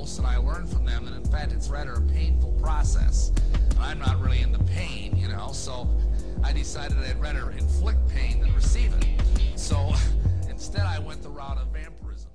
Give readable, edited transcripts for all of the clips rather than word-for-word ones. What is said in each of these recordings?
most, and I learned from them that in fact it's rather a painful process. And I'm not really into pain, you know, so I decided I'd rather inflict pain than receive it. So instead I went the route of vampirism.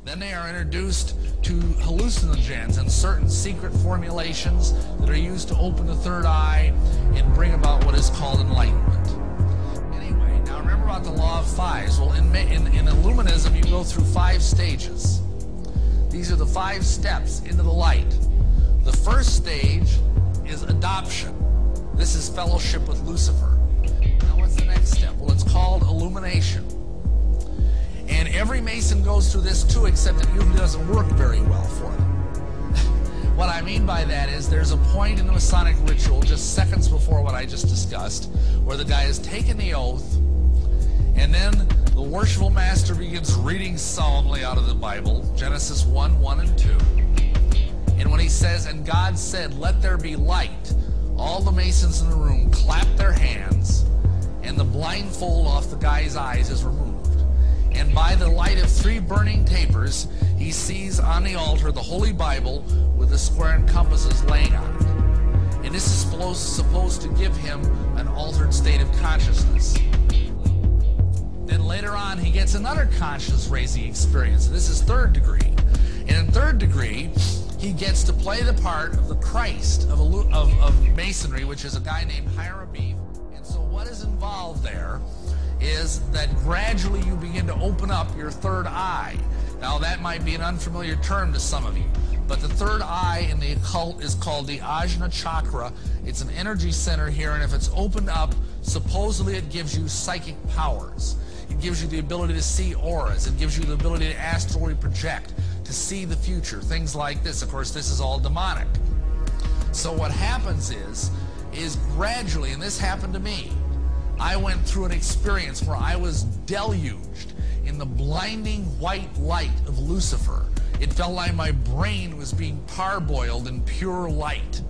Then they are introduced to hallucinogens and certain secret formulations that are used to open the third eye and bring about what is called enlightenment. Anyway, now remember about the law of fives. Well, in Illuminism, you go through 5 stages. These are the 5 steps into the light. The first stage is adoption. This is fellowship with Lucifer. Now what's the next step? Well, it's called illumination. And every Mason goes through this too, except it usually doesn't work very well for them. What I mean by that is there's a point in the Masonic ritual, just seconds before what I just discussed, where the guy has taken the oath, and then the worshipful master begins reading solemnly out of the Bible, Genesis 1:1 and 2. And when he says, "And God said, let there be light," all the Masons in the room clap their hands, and the blindfold off the guy's eyes is removed. And by the light of 3 burning tapers, he sees on the altar the Holy Bible with the square and compasses laying on it. And this is supposed to give him an altered state of consciousness. Then later on, he gets another conscious-raising experience. And this is 3rd degree. And in 3rd degree, he gets to play the part of the Christ of Masonry, which is a guy named Hiram Beef. And so what is involved there is that gradually you begin to open up your 3rd eye. Now that might be an unfamiliar term to some of you, but the 3rd eye in the occult is called the Ajna Chakra. It's an energy center here, and if it's opened up, supposedly it gives you psychic powers. It gives you the ability to see auras. It gives you the ability to astrally project, to see the future, things like this. Of course, this is all demonic. So what happens is gradually, and this happened to me, I went through an experience where I was deluged in the blinding white light of Lucifer. It felt like my brain was being parboiled in pure light.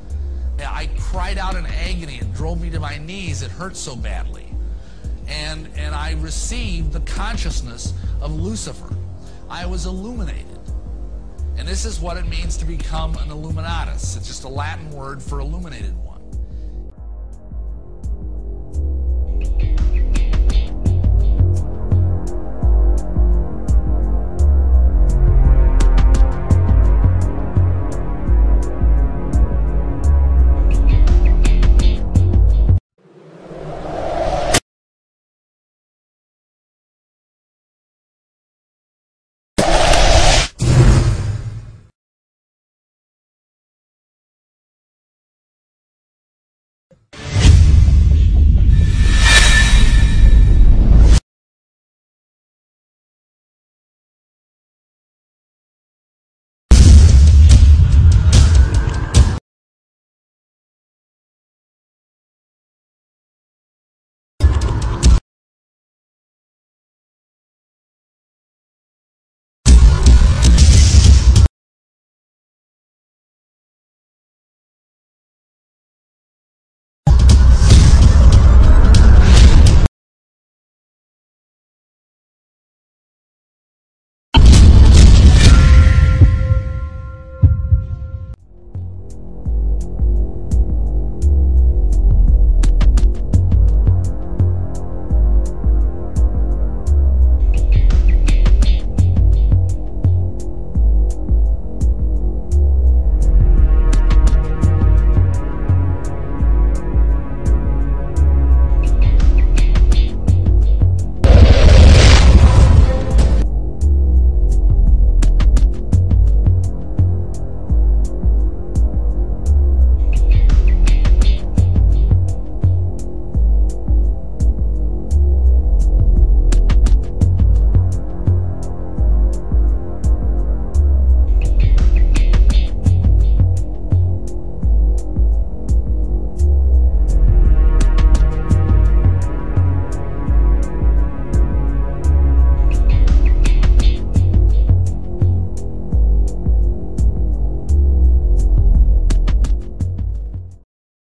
I cried out in agony. It drove me to my knees. It hurt so badly. And I received the consciousness of Lucifer. I was illuminated. And this is what it means to become an illuminatus. It's just a Latin word for illuminated one.